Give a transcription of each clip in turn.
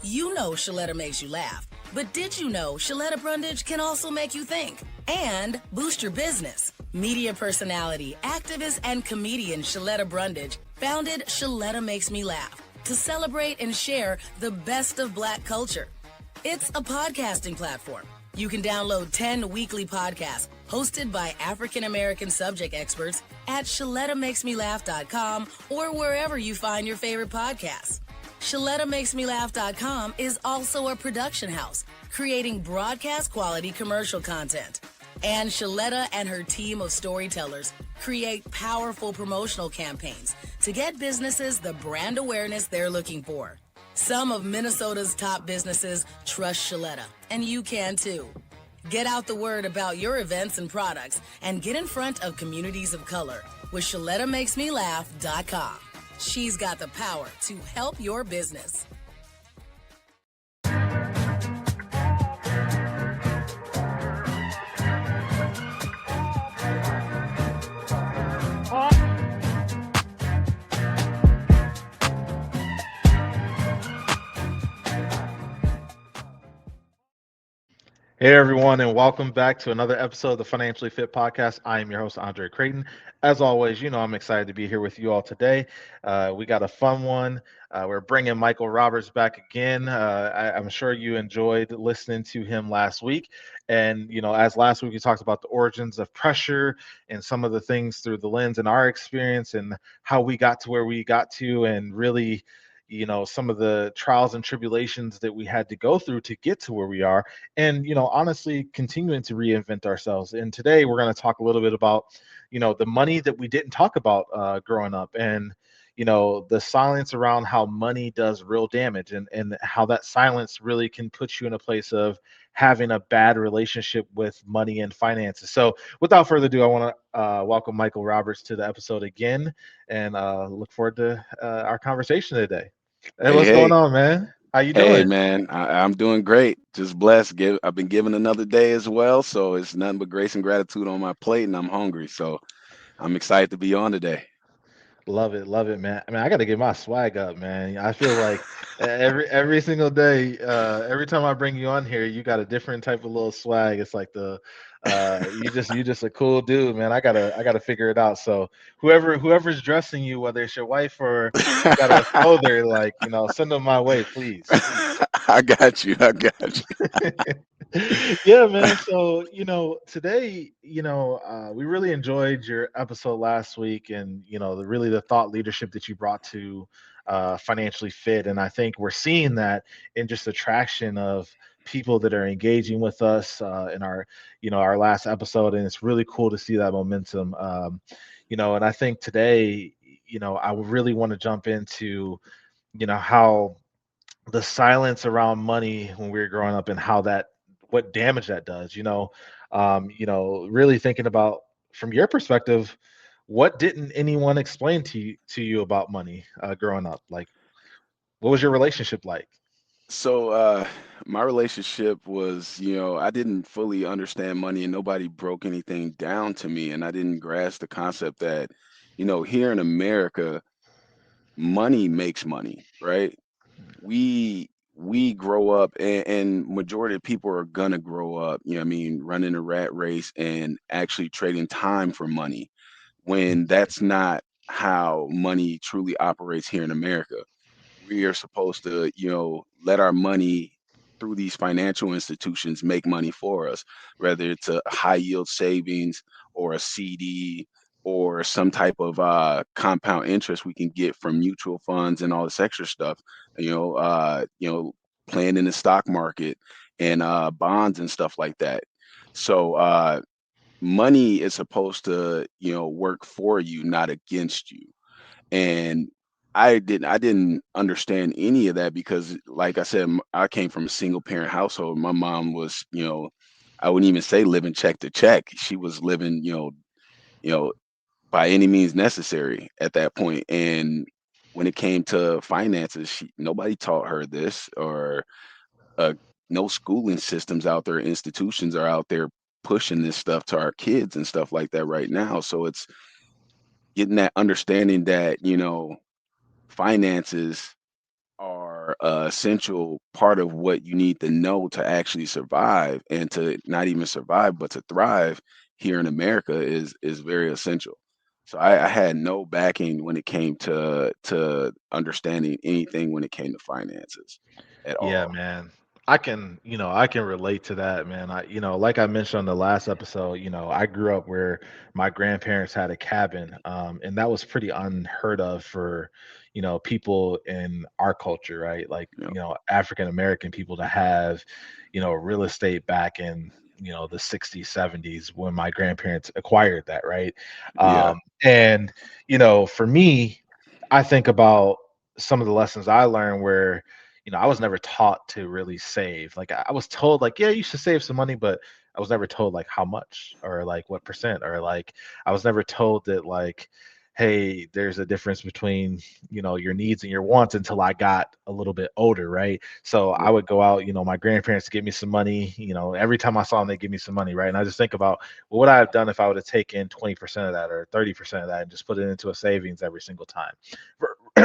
You know Shaletta makes you laugh, but did you know Shaletta Brundage can also make you think and boost your business? Media personality, activist, and comedian Shaletta Brundage founded Shaletta Makes Me Laugh to celebrate and share the best of Black culture. It's a podcasting platform. You can download 10 weekly podcasts hosted by African American subject experts at ShalettaMakesMeLaugh.com or wherever you find your favorite podcasts. ShalettaMakesMeLaugh.com is also a production house, creating broadcast quality commercial content. And Shaletta and her team of storytellers create powerful promotional campaigns to get businesses the brand awareness they're looking for. Some of Minnesota's top businesses trust Shaletta, and you can too. Get out the word about your events and products and get in front of communities of color with ShalettaMakesMeLaugh.com. She's got the power to help your business. Hey everyone, and welcome back to another episode of the Financially Fit Podcast. I am your host, Andre Creighton. As always, you know I'm excited to be here with you all today. We got a fun one. We're bringing Michael Roberts back again. I'm sure you enjoyed listening to him last week. And, you know, as last week we talked about the origins of pressure and some of the things through the lens in our experience and how we got to where we got to, and really, you know, some of the trials and tribulations that we had to go through to get to where we are, and, you know, honestly continuing to reinvent ourselves. And today we're going to talk a little bit about, you know, the money that we didn't talk about growing up, and, you know, the silence around how money does real damage, and how that silence really can put you in a place of having a bad relationship with money and finances. So without further ado, I want to welcome Michael Roberts to the episode again, and look forward to our conversation today. Hey, Hey, what's going hey, on, man? How you hey, doing? man. I'm doing great. Just blessed. I've been given another day as well, so it's nothing but grace and gratitude on my plate, and I'm hungry. So I'm excited to be on today. Love it, man. I mean, I got to get my swag up, man. I feel like every single day, every time I bring you on here, you got a different type of little swag. It's like you just a cool dude, man. I gotta figure it out. So whoever's dressing you, whether it's your wife or you got a clother, like, you know, send them my way, please, please. I got you. I got Yeah, you. man. So, you know, today, you know, we really enjoyed your episode last week, and, you know, the thought leadership that you brought to Financially Fit. And I think we're seeing that in just the traction of people that are engaging with us in our, you know, our last episode. And it's really cool to see that momentum. You know, and I think today, you know, I would really want to jump into, you know, how the silence around money when we were growing up, and how that, what damage that does, you know, really thinking about, from your perspective, what didn't anyone explain to you about money growing up? Like, what was your relationship like? So, my relationship was, I didn't fully understand money, and nobody broke anything down to me, and I didn't grasp the concept that, here in America, money makes money, right? We grow up, and majority of people are gonna grow up, what I mean, running a rat race and actually trading time for money, when that's not how money truly operates here in America. We are supposed to, let our money through these financial institutions make money for us, whether it's a high yield savings or a CD or some type of compound interest we can get from mutual funds and all this extra stuff, playing in the stock market and bonds and stuff like that. So money is supposed to, work for you, not against you. And I didn't understand any of that because, like I said, I came from a single parent household. My mom was, I wouldn't even say living check to check. She was living, you know, by any means necessary at that point. And when it came to finances, nobody taught her this, or uh, no schooling systems out there, institutions are out there pushing this stuff to our kids and stuff like that right now. So it's getting that understanding that, finances are are a essential part of what you need to know to actually survive, and to not even survive but to thrive here in America is very essential. So I had no backing when it came to understanding anything when it came to finances at Yeah, all. man. I can relate to that, man. Like I mentioned on the last episode, I grew up where my grandparents had a cabin, and that was pretty unheard of for, people in our culture, right? Like, You know. African American people to have, real estate back in, the 60s, 70s when my grandparents acquired that, right? Yeah. And, for me, I think about some of the lessons I learned where I was never taught to really save. Like I was told like, yeah, you should save some money, but I was never told like how much or like what percent or like I was never told that like, hey, there's a difference between, your needs and your wants until I got a little bit older, right? So I would go out, my grandparents give me some money, every time I saw them, they give me some money, right? And I just think about what would I have done if I would have taken 20% of that or 30% of that and just put it into a savings every single time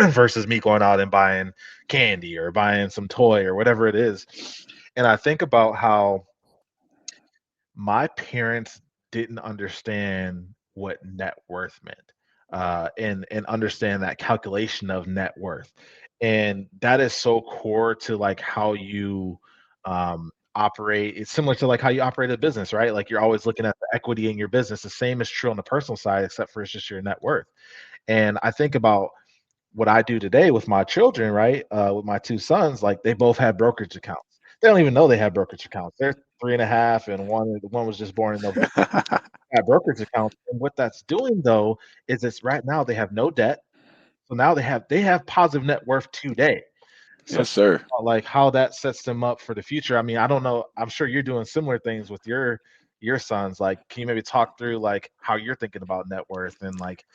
versus me going out and buying candy or buying some toy or whatever it is. And I think about how my parents didn't understand what net worth meant, and understand that calculation of net worth, and that is so core to like how you operate. It's similar to like how you operate a business, right? Like you're always looking at the equity in your business. The same is true on the personal side, except for it's just your net worth. And I think about what I do today with my children, right? With my two sons, like they both have brokerage accounts. They don't even know they have brokerage accounts. They're 3.5, and one was just born in November. Have brokerage accounts, and what that's doing though is it's right now they have no debt. So now they have positive net worth today. So Yes, sir. like how that sets them up for the future. I mean, I don't know. I'm sure you're doing similar things with your sons. Like, can you maybe talk through like how you're thinking about net worth and like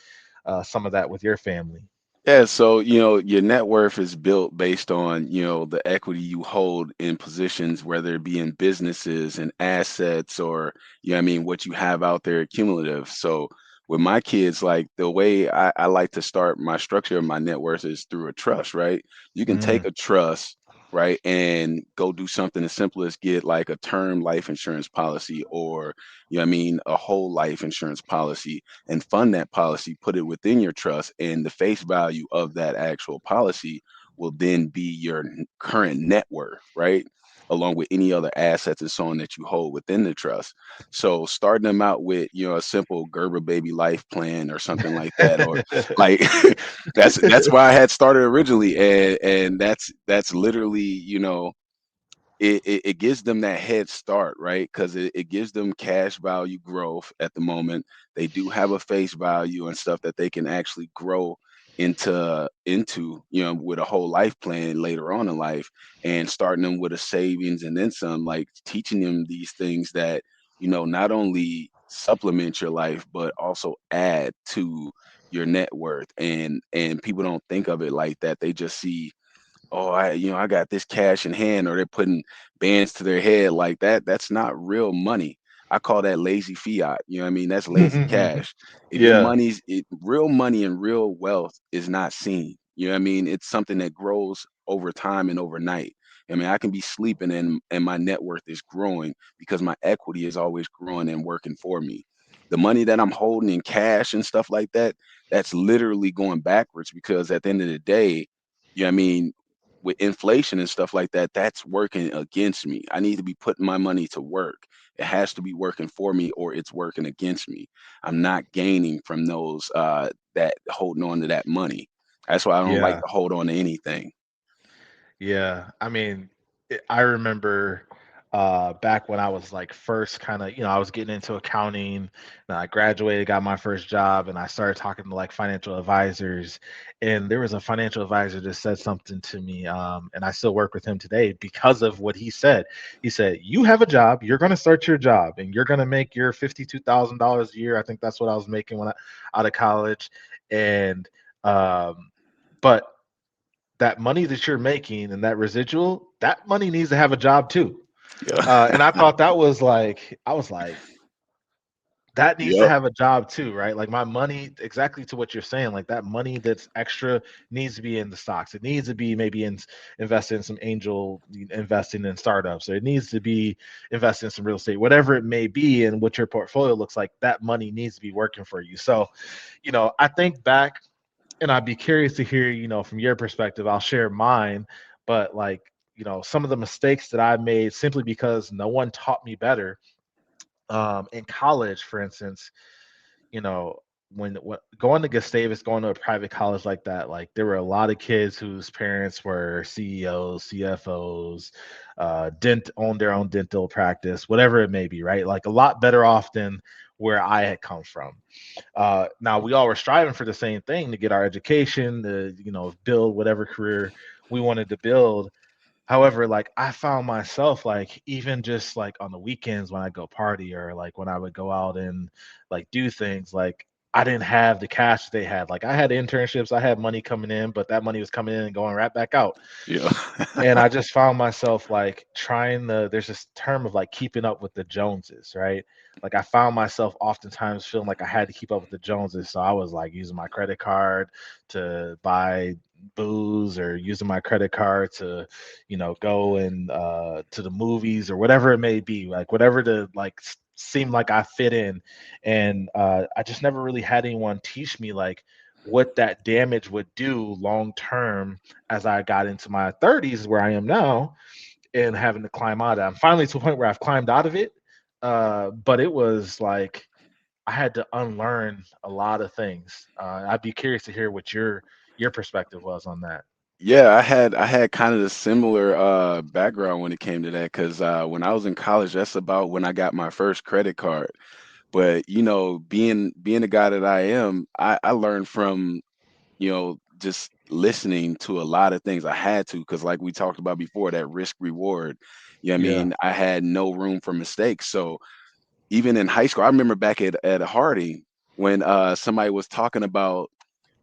some of that with your family? Yeah, so your net worth is built based on the equity you hold in positions, whether it be in businesses and assets, or I mean what you have out there cumulative. So with my kids, like the way I like to start my structure of my net worth is through a trust, right? You can Mm, take a trust, right, and go do something as simple as get like a term life insurance policy, or I mean a whole life insurance policy, and fund that policy, put it within your trust, and the face value of that actual policy will then be your current net worth, right? Along with any other assets and so on that you hold within the trust. So starting them out with, a simple Gerber baby life plan or something like that, or like that's why I had started originally, and that's literally, it gives them that head start, right? Because it gives them cash value growth at the moment. They do have a face value and stuff that they can actually grow into with a whole life plan later on in life, and starting them with a savings and then some, like teaching them these things that not only supplement your life but also add to your net worth. And people don't think of it like that. They just see, oh, I got this cash in hand, or they're putting bands to their head like that. That's not real money. I call that lazy fiat. You know what I mean? That's lazy cash. If your Yeah. real money and real wealth is not seen. You know what I mean? It's something that grows over time and overnight. I mean, I can be sleeping and my net worth is growing because my equity is always growing and working for me. The money that I'm holding in cash and stuff like that, that's literally going backwards, because at the end of the day, I mean, with inflation and stuff like that, that's working against me. I need to be putting my money to work. It has to be working for me, or it's working against me. I'm not gaining from those that holding on to that money. That's why I don't like Yeah. to hold on to anything. Yeah, I mean, I remember back when I was like first kind of, I was getting into accounting, and I graduated, got my first job, and I started talking to like financial advisors. And there was a financial advisor that said something to me, and I still work with him today because of what he said. He said, "You have a job, you're going to start your job, and you're going to make your $52,000 a year." I think that's what I was making when I out of college, and but that money that you're making and that residual, that money needs to have a job too. Yeah. And I thought that was like, I was like, that needs to Yep. have a job too, right? Like my money, exactly to what you're saying, like that money that's extra needs to be in the stocks. It needs to be maybe in invested in some angel investing in startups, or it needs to be invested in some real estate, whatever it may be, and what your portfolio looks like. That money needs to be working for you. So, I think back, and I'd be curious to hear, from your perspective. I'll share mine, but like, some of the mistakes that I made simply because no one taught me better. In college, for instance, you know, when going to Gustavus, going to a private college like that, like there were a lot of kids whose parents were CEOs, CFOs, owned their own dental practice, whatever it may be, right? Like a lot better off than where I had come from. Now we all were striving for the same thing, to get our education, to build whatever career we wanted to build. However, like I found myself, like even just like on the weekends when I go party, or like when I would go out and like do things, like I didn't have the cash they had. Like I had internships, I had money coming in, but that money was coming in and going right back out. Yeah. And I just found myself like there's this term of like keeping up with the Joneses, right? Like I found myself oftentimes feeling like I had to keep up with the Joneses. So I was like using my credit card to buy booze, or using my credit card to, go and to the movies, or whatever it may be, like whatever to like seem like I fit in. And I just never really had anyone teach me like what that damage would do long term as I got into my 30s, where I am now, and having to climb out of it. I'm finally to a point where I've climbed out of it. But it was like I had to unlearn a lot of things. I'd be curious to hear what your perspective was on that. Yeah, I had kind of a similar background when it came to that, because when I was in college, that's about when I got my first credit card. But being the guy that I am, I learned from just listening to a lot of things. I had to, because like we talked about before, that risk reward. You know what I Yeah. mean? I had no room for mistakes. So even in high school, I remember back at Hardy, when somebody was talking about,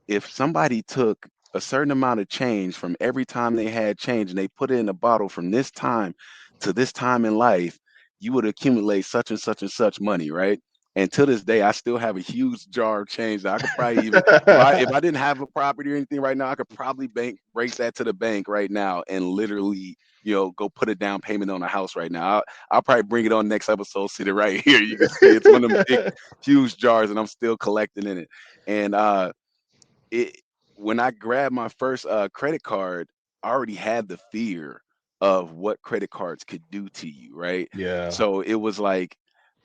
if somebody took a certain amount of change from every time they had change and they put it in a bottle from this time to this time in life, you would accumulate such and such money, right? And to this day, I still have a huge jar of change that I could probably even, if I didn't have a property or anything right now, I could probably break that to the bank right now and literally, go put a down payment on a house right now. I'll probably bring it on next episode. Sit it right here. You can see it's one of them big, huge jars, and I'm still collecting in it. And it when I grabbed my first credit card, I already had the fear of what credit cards could do to you, right? Yeah. So it was like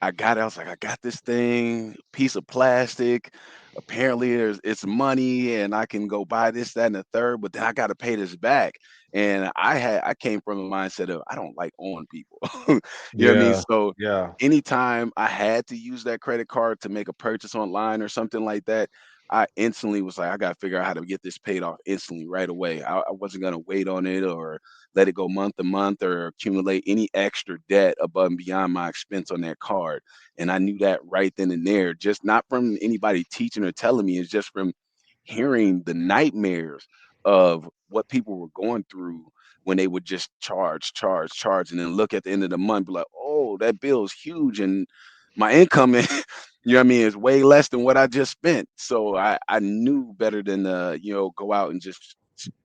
I got it, I was like, I got this thing, piece of plastic. Apparently it's money and I can go buy this, that, and the third, but then I gotta pay this back. And I came from a mindset of I don't like owing people. You know what I mean? Yeah. So Yeah. anytime I had to use that credit card to make a purchase online or something like that, I instantly was like, I got to figure out how to get this paid off instantly right away. I wasn't going to wait on it or let it go month to month or accumulate any extra debt above and beyond my expense on that card. And I knew that right then and there, just not from anybody teaching or telling me, it's just from hearing the nightmares of what people were going through when they would just charge, and then look at the end of the month, be like, oh, that bill is huge. And my income you know what I mean, is way less than what I just spent. So I knew better than go out and just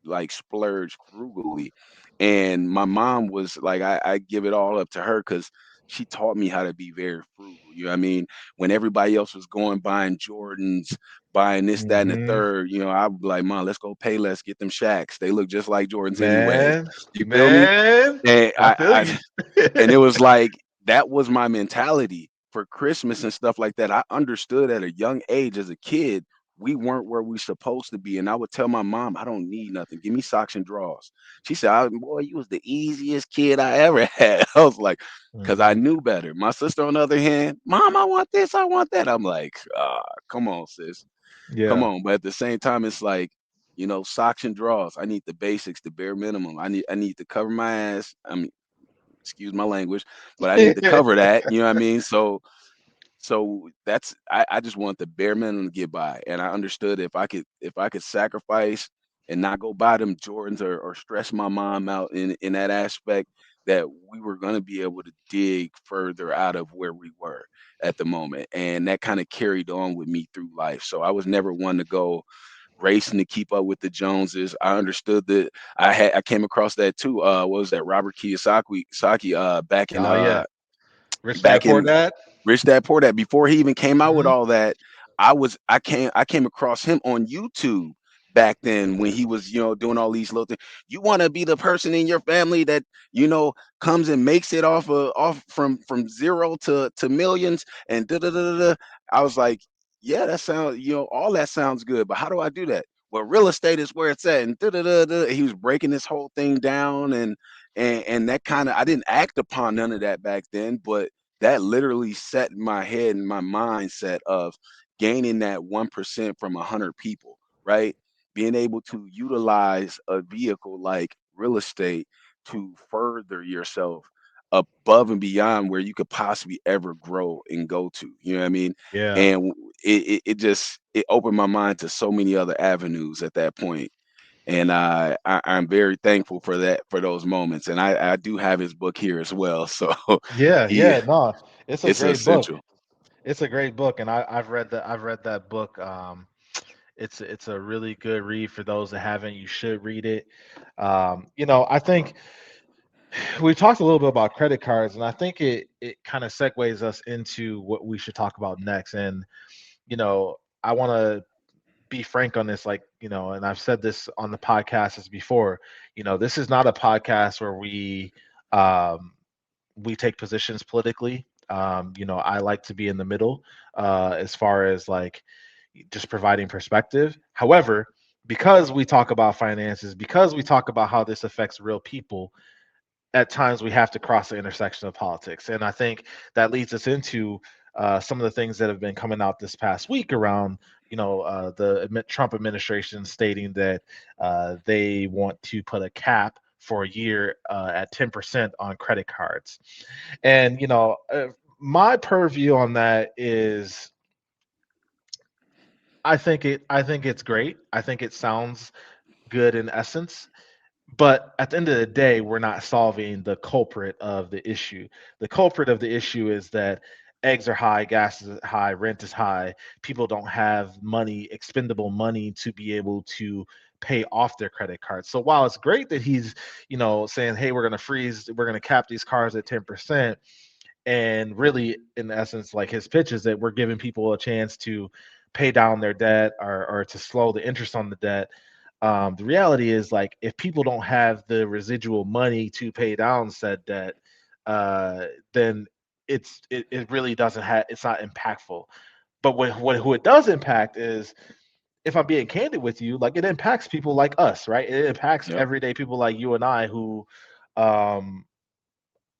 like splurge frugally. And my mom was like, I give it all up to her, because she taught me how to be very frugal. You know what I mean? When everybody else was going buying Jordans, buying this, that, and the Hmm. third, I'd be like, Mom, let's go pay less, get them Shacks. They look just like Jordans anyways. Man, You feel me? man, And I feel you. and it was like that was my mentality for Christmas and stuff like that. I understood at a young age as a kid, we weren't where we supposed to be. And I would tell my mom, I don't need nothing. Give me socks and drawers. She said, boy, you was the easiest kid I ever had. I was like, because I Hmm. knew better. My sister, on the other hand, Mom, I want this, I want that. I'm like, come on, sis. Come Yeah. on. But at the same time, it's like, socks and drawers. I need the basics, the bare minimum. I need to cover my ass. I mean, excuse my language, but I need to cover that. You know what I mean? So that's I just want the bare minimum to get by. And I understood if I could sacrifice and not go buy them Jordans or stress my mom out in that aspect, that we were going to be able to dig further out of where we were at the moment. And that kind of carried on with me through life. So I was never one to go racing to keep up with the Joneses. I understood that I came across that too. What was that? Robert Kiyosaki back in Oh yeah, Rich Dad back Poor in Dad. Rich Dad Poor Dad, before he even came out with Hmm. all that, I came across him on YouTube back then when he was, doing all these little things. You want to be the person in your family that, comes and makes it off from zero to millions and da da da da. Da. I was like, yeah, that sounds, all that sounds good, but how do I do that? Well, real estate is where it's at, and da da da da. He was breaking this whole thing down, and that kind of, I didn't act upon none of that back then, but that literally set my head and my mindset of gaining that 1% from 100 people, right? Being able to utilize a vehicle like real estate to further yourself above and beyond where you could possibly ever grow and go to. You know what I mean? Yeah. And it just it opened my mind to so many other avenues at that point. And I'm very thankful for that, for those moments. And I do have his book here as well. So Yeah, he yeah, no, it's a it's great book. essential. It's a great book, and I've read that. I've read that book. It's a really good read for those that haven't. You should read it. I think we talked a little bit about credit cards, and I think it kind of segues us into what we should talk about next. And I want to be frank on this, like, and I've said this on the podcast as before. This is not a podcast where um, we take positions politically. I like to be in the middle as far as like just providing perspective. However, because we talk about finances, because we talk about how this affects real people, at times we have to cross the intersection of politics. And I think that leads us into some of the things that have been coming out this past week around, the Trump administration stating that they want to put a cap for a year at 10% on credit cards. And, my purview on that is I think it's great. I think it sounds good in essence. But at the end of the day, we're not solving the culprit of the issue. The culprit of the issue is that eggs are high, gas is high, rent is high. People don't have money, expendable money to be able to pay off their credit cards. So while it's great that he's, saying, hey, we're going to cap these cars at 10%. And really, in essence, like his pitch is that we're giving people a chance to pay down their debt or to slow the interest on the debt. The reality is, like, if people don't have the residual money to pay down said debt, then it really doesn't have, it's not impactful. But who it does impact is, if I'm being candid with you, like, it impacts people like us, right? It impacts Yep. everyday people like you and I who um,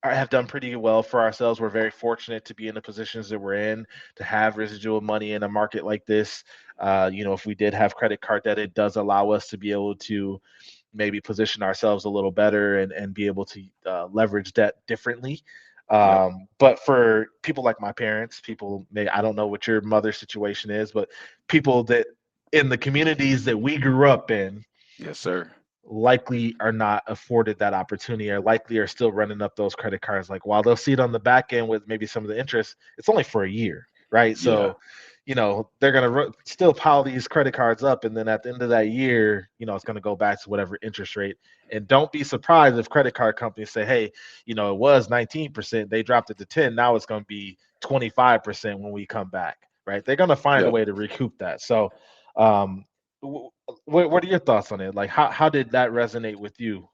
have done pretty well for ourselves. We're very fortunate to be in the positions that we're in, to have residual money in a market like this. If we did have credit card debt, it does allow us to be able to maybe position ourselves a little better and be able to leverage debt differently. Yep. But for people like my parents, I don't know what your mother's situation is, but people that in the communities that we grew up in Yes, sir. likely are not afforded that opportunity, or likely are still running up those credit cards. Like, while they'll see it on the back end with maybe some of the interest, it's only for a year, right? Yeah. So they're going to still pile these credit cards up, and then at the end of that year, it's going to go back to whatever interest rate. And don't be surprised if credit card companies say, hey, it was 19%, they dropped it to 10, now it's going to be 25% when we come back, right? They're going to find a Yep. way to recoup that. So um, what are your thoughts on it? Like, how did that resonate with you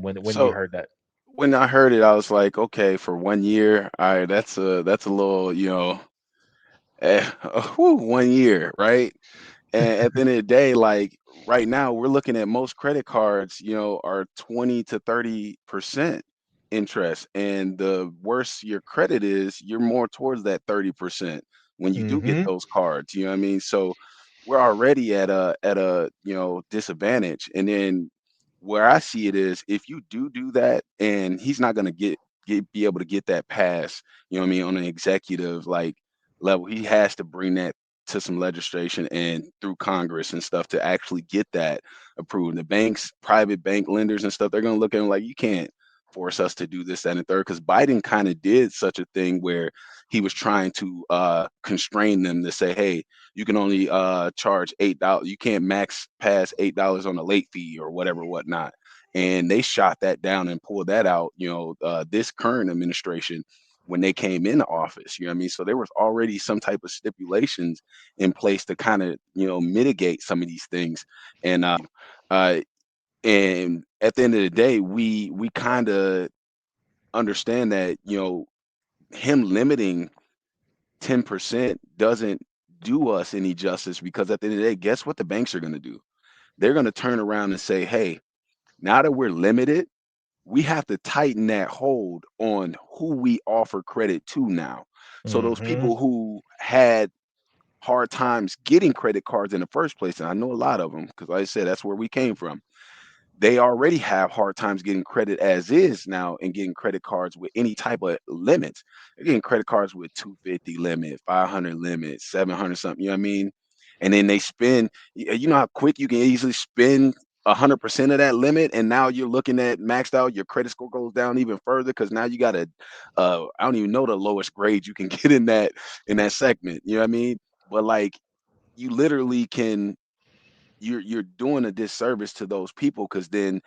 when you So heard that? when I heard it, I was like, okay, for 1 year, all right, that's a little, whew, 1 year, right? And at the end of the day, like right now, we're looking at most credit cards, are 20 to 30% interest. And the worse your credit is, you're more towards that 30% when you do get Mm-hmm. those cards. You know what I mean? So we're already at a disadvantage. And then where I see it is, if you do that, and he's not gonna be able to get that pass, you know what I mean, on an executive like level, he has to bring that to some legislation and through Congress and stuff to actually get that approved. The banks, private bank lenders and stuff, they're gonna look at him like, you can't force us to do this, that, and the third. Because Biden kind of did such a thing where he was trying to constrain them to say, hey, you can only charge $8. You can't max pass $8 on a late fee or whatever, whatnot. And they shot that down and pulled that out. This current administration, when they came into office, you know what I mean? So there was already some type of stipulations in place to kind of, mitigate some of these things. Uh, and at the end of the day, we kind of understand that, him limiting 10% doesn't do us any justice, because at the end of the day, guess what the banks are going to do? They're going to turn around and say, hey, now that we're limited, we have to tighten that hold on who we offer credit to now. So those Mm-hmm. people who had hard times getting credit cards in the first place, and I know a lot of them because, like I said, that's where we came from. They already have hard times getting credit as is now, and getting credit cards with any type of limits. They're getting credit cards with 250 limit, 500 limit, 700 something, you know what I mean? And then they spend, you know how quick you can easily spend 100% of that limit, and now you're looking at maxed out, your credit score goes down even further because now you got I don't even know the lowest grade you can get in that segment, you know what I mean? But like, you literally can, you're doing a disservice to those people, because then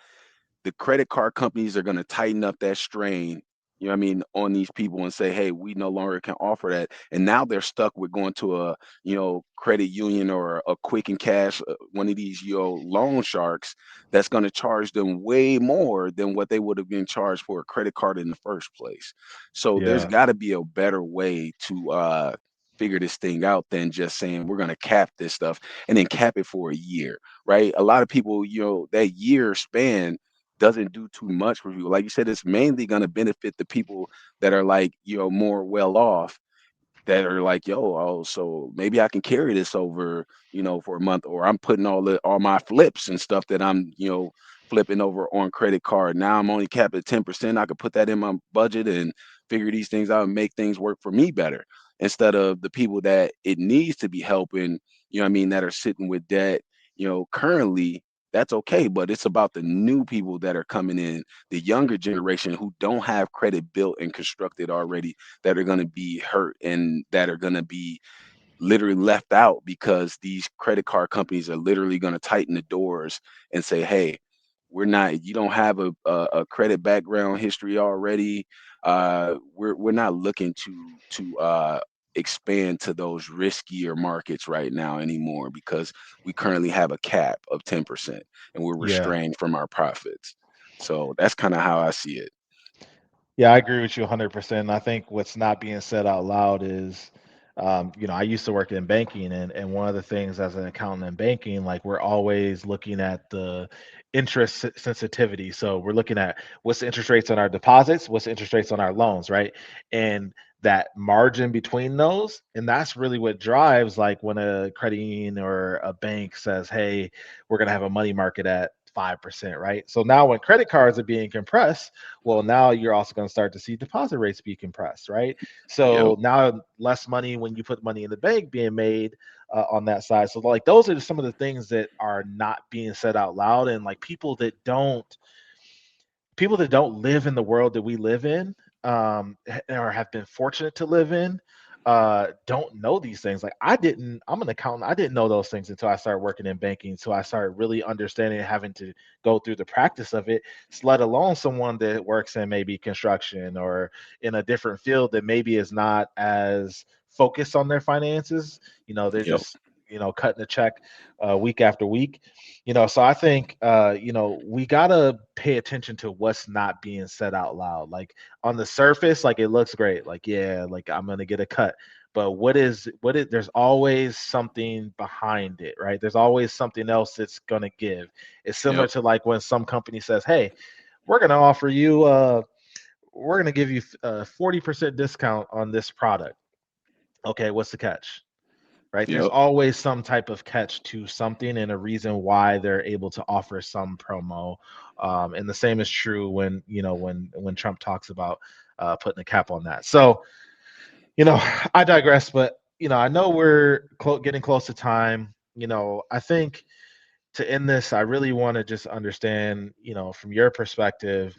the credit card companies are going to tighten up that strain, you know what I mean, on these people and say, hey, we no longer can offer that. And now they're stuck with going to a, credit union or a quick and cash, one of these, loan sharks that's going to charge them way more than what they would have been charged for a credit card in the first place. So there's Yeah. got to be a better way to figure this thing out than just saying we're going to cap this stuff and then cap it for a year, right? A lot of people, that year span doesn't do too much for people. Like you said, it's mainly going to benefit the people that are like, more well off, that are like, yo, oh, so maybe I can carry this over, for a month, or I'm putting all my flips and stuff that I'm, flipping over on credit card. Now I'm only capped at 10%. I could put that in my budget and figure these things out and make things work for me better, instead of the people that it needs to be helping, what I mean, that are sitting with debt, currently. That's okay, but it's about the new people that are coming in, the younger generation who don't have credit built and constructed already, that are going to be hurt and that are going to be literally left out, because these credit card companies are literally going to tighten the doors and say, hey, you don't have a credit background history already. We're not looking to expand to those riskier markets right now anymore, because we currently have a cap of 10% and we're Yeah. restrained from our profits. So that's kind of how I see it. Yeah, I agree with you 100%. I think what's not being said out loud is, I used to work in banking, and one of the things as an accountant in banking, like we're always looking at the sensitivity. So we're looking at what's the interest rates on our deposits, what's the interest rates on our loans, right? And that margin between those, and that's really what drives, like when a credit union or a bank says, hey, we're going to have a money market at 5%, right? So now when credit cards are being compressed, well, now you're also going to start to see deposit rates be compressed, right? Yep. So now less money when you put money in the bank being made on that side. So like those are some of the things that are not being said out loud, and like people that don't live in the world that we live in, or have been fortunate to live in, don't know these things. Like I'm an accountant. I didn't know those things until I started working in banking. So I started really understanding and having to go through the practice of it, let alone someone that works in maybe construction or in a different field that maybe is not as focused on their finances. They're Yep. just, cutting a check week after week. So I think we gotta pay attention to what's not being said out loud. Like on the surface, like it looks great, like yeah, like I'm gonna get a cut, but what is there's always something behind it, right? There's always something else that's gonna give. It's similar Yep. to like when some company says, hey, we're gonna offer you we're gonna give you a 40% discount on this product. Okay, what's the catch? Right? There's Yep. always some type of catch to something and a reason why they're able to offer some promo. And the same is true when Trump talks about putting a cap on that. So, you know, I digress, but I know we're getting close to time. I think to end this, I really want to just understand, from your perspective,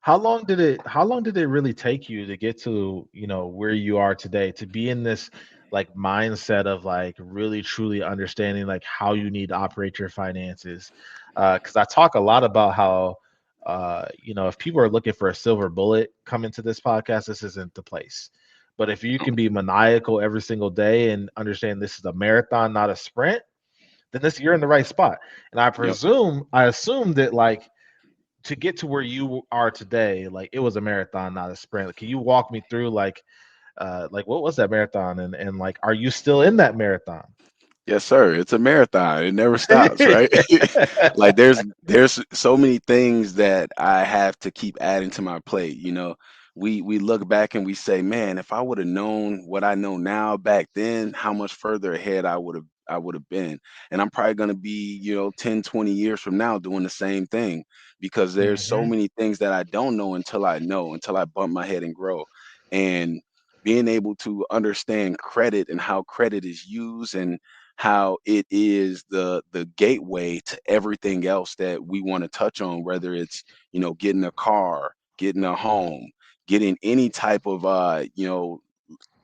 how long did it really take you to get to, where you are today, to be in this like mindset of like really truly understanding like how you need to operate your finances? Because I talk a lot about how if people are looking for a silver bullet coming to this podcast, this isn't the place. But if you can be maniacal every single day and understand this is a marathon, not a sprint, then this you're in the right spot. And Yep. I assume that like to get to where you are today, like it was a marathon, not a sprint. Can you walk me through like what was that marathon, and like are you still in that marathon? Yes, sir. It's a marathon. It never stops, right? Like there's so many things that I have to keep adding to my plate. We look back and we say, man, if I would have known what I know now back then, how much further ahead I would have been. And I'm probably going to be, 10, 20 years from now doing the same thing because there's so Hmm. many things that I don't know, until I bump my head and grow. And being able to understand credit and how credit is used and how it is the gateway to everything else that we want to touch on, whether it's getting a car, getting a home, getting any type of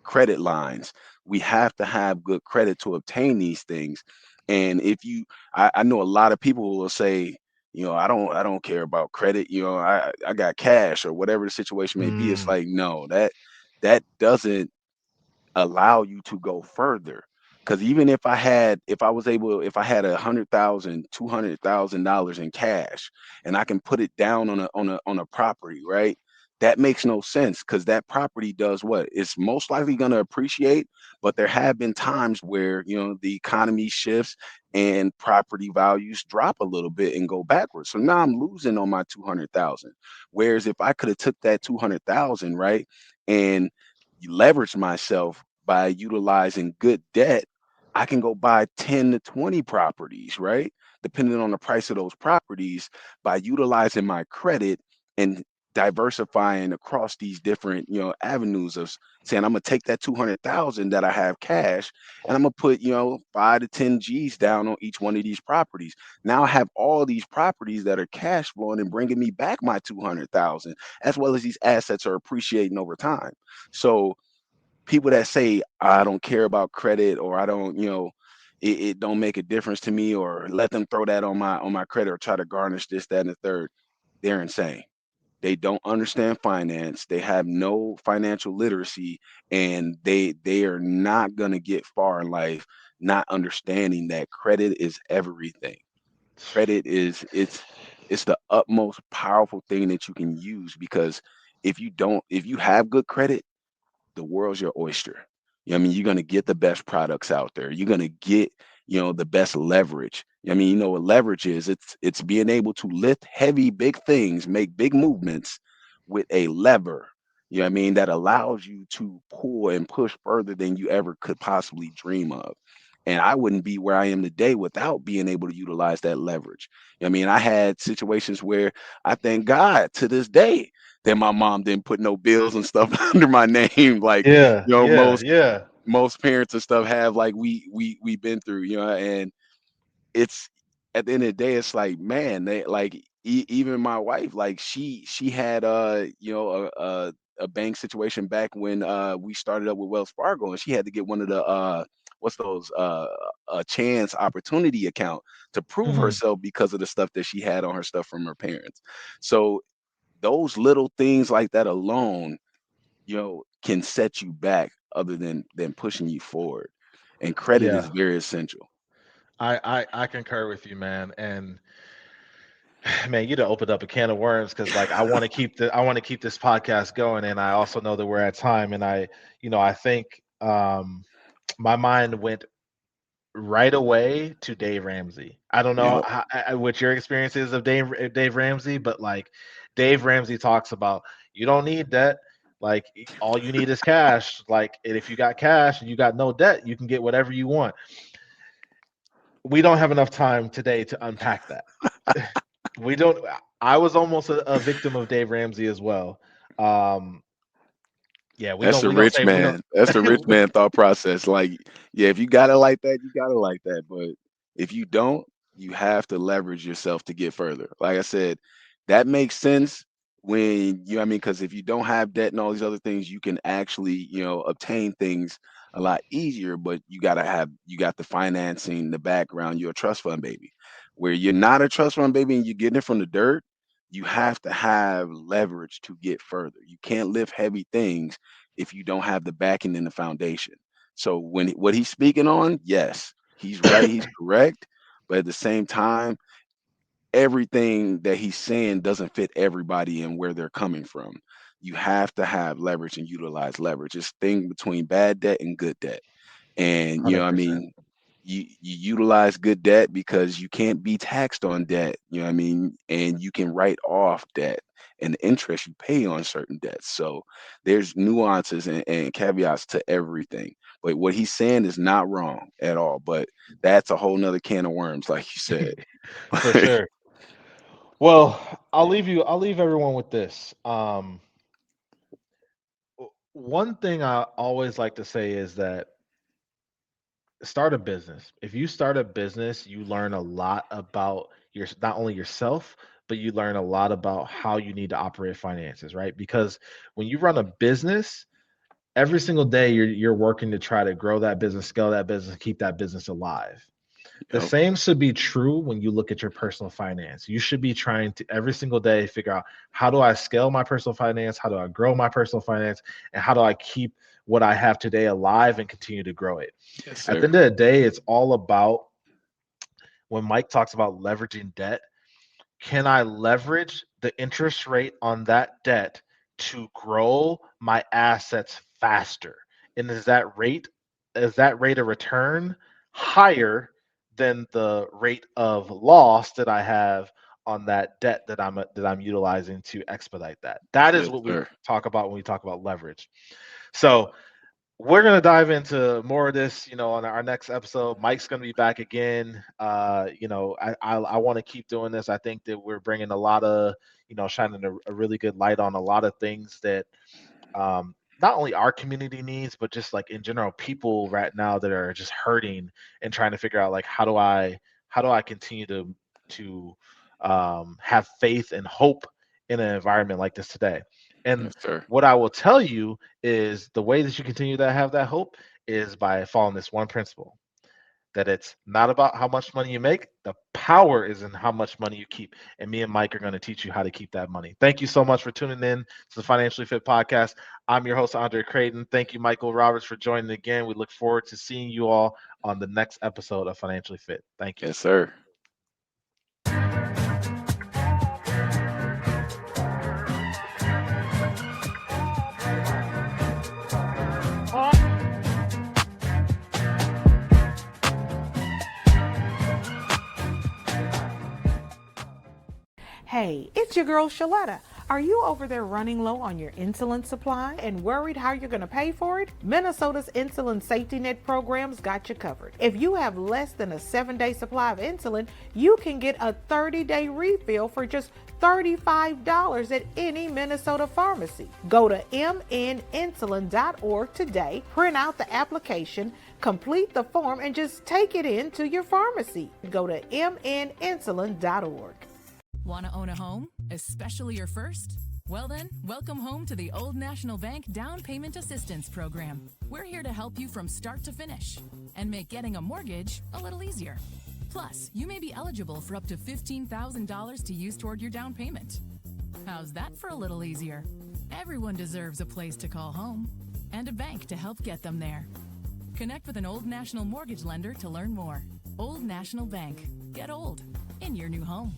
credit lines. We have to have good credit to obtain these things. And if you I know a lot of people will say, I don't care about credit, I got cash or whatever the situation may be. It's Mm, like, no, that doesn't allow you to go further. Because even if I had 100,000, $200,000 in cash, and I can put it down on a property, right? That makes no sense because that property does what? It's most likely going to appreciate, but there have been times where the economy shifts and property values drop a little bit and go backwards. So now I'm losing on my 200,000. Whereas if I could have took that 200,000, right, and leverage myself by utilizing good debt, I can go buy 10 to 20 properties, right? Depending on the price of those properties, by utilizing my credit and diversifying across these different, avenues of saying, I'm gonna take that 200,000 that I have cash and I'm gonna put, 5 to 10 G's down on each one of these properties. Now I have all these properties that are cash flowing and bringing me back my 200,000, as well as these assets are appreciating over time. So people that say I don't care about credit or I don't, it don't make a difference to me, or let them throw that on my credit or try to garnish this, that, and the third, they're insane. They don't understand finance. They have no financial literacy, and they are not gonna get far in life not understanding that credit is everything. Credit is it's the utmost powerful thing that you can use because if you have good credit, the world's your oyster. You're gonna get the best products out there. You're gonna get, the best leverage. You know what leverage is? It's being able to lift heavy, big things, make big movements with a lever. That allows you to pull and push further than you ever could possibly dream of. And I wouldn't be where I am today without being able to utilize that leverage. I had situations where I thank God to this day that my mom didn't put no bills and stuff under my name, like yeah, yeah, most yeah. most parents and stuff have, like we've been through, and it's at the end of the day, it's like, man, they like even my wife, like she had a bank situation back when we started up with Wells Fargo, and she had to get one of the what's those a chance opportunity account to prove Mhm. herself because of the stuff that she had on her stuff from her parents. So those little things like that alone, can set you back other than pushing you forward. And credit is Yeah, very essential. I concur with you, man. And man, you done opened up a can of worms because like I want to keep this podcast going, and I also know that we're at time, and I think my mind went right away to Dave Ramsey. I don't know Yep. what your experience is of Dave Ramsey, but like Dave Ramsey talks about you don't need debt. Like all you need is cash. Like and if you got cash and you got no debt, you can get whatever you want. We don't have enough time today to unpack that. We don't. I was almost a victim of Dave Ramsey as well. Um, yeah, we That's gonna the we gonna rich say we gonna. man. That's the rich man thought process. Like, yeah, if you got it like that, you got it like that. But if you don't, you have to leverage yourself to get further. Like I said, that makes sense when you know what I mean, because if you don't have debt and all these other things, you can actually, obtain things a lot easier, but you got the financing, the background, you're a trust fund baby. Where you're not a trust fund baby and you're getting it from the dirt, you have to have leverage to get further. You can't lift heavy things if you don't have the backing and the foundation. So when what he's speaking on, yes, he's right, he's correct, but at the same time, everything that he's saying doesn't fit everybody and where they're coming from. You have to have leverage and utilize leverage. It's thing between bad debt and good debt. And you know what I 100%. mean, you utilize good debt because you can't be taxed on debt, you know what I mean, and you can write off debt and the interest you pay on certain debts. So there's nuances and caveats to everything. But what he's saying is not wrong at all. But that's a whole nother can of worms, like you said. For sure. Well, I'll leave everyone with this. One thing I always like to say is that start a business. If you start a business, you learn a lot about your not only yourself, but you learn a lot about how you need to operate finances, right? Because when you run a business, every single day you're working to try to grow that business, scale that business, keep that business alive. The Yep. same should be true when you look at your personal finance. You should be trying to every single day figure out, how do I scale my personal finance? How do I grow my personal finance? And how do I keep what I have today alive and continue to grow it? Yes, At the sir. end of the day, it's all about, when Mike talks about leveraging debt, can I leverage the interest rate on that debt to grow my assets faster? And is that rate of return higher than the rate of loss that I have on that debt that I'm utilizing to expedite that? That is Yes, what we sir. talk about when we talk about leverage. So we're gonna dive into more of this, on our next episode. Mike's gonna be back again. I want to keep doing this. I think that we're bringing a lot of, shining a really good light on a lot of things that not only our community needs, but just like in general, people right now that are just hurting and trying to figure out, like, how do I continue to have faith and hope in an environment like this today. And Yes, sir. what I will tell you is the way that you continue to have that hope is by following this one principle, that it's not about how much money you make. The power is in how much money you keep. And me and Mike are going to teach you how to keep that money. Thank you so much for tuning in to the Financially Fit Podcast. I'm your host, Andre Creighton. Thank you, Michael Roberts, for joining again. We look forward to seeing you all on the next episode of Financially Fit. Thank you. Yes, sir. Hey, it's your girl Shaletta. Are you over there running low on your insulin supply and worried how you're going to pay for it? Minnesota's Insulin Safety Net programs got you covered. If you have less than a 7-day supply of insulin, you can get a 30-day refill for just $35 at any Minnesota pharmacy. Go to mninsulin.org today, print out the application, complete the form, and just take it in to your pharmacy. Go to mninsulin.org. Want to own a home, especially your first? Well then, welcome home to the Old National Bank Down Payment Assistance Program. We're here to help you from start to finish and make getting a mortgage a little easier. Plus, you may be eligible for up to $15,000 to use toward your down payment. How's that for a little easier? Everyone deserves a place to call home and a bank to help get them there. Connect with an Old National mortgage lender to learn more. Old National Bank. Get old in your new home.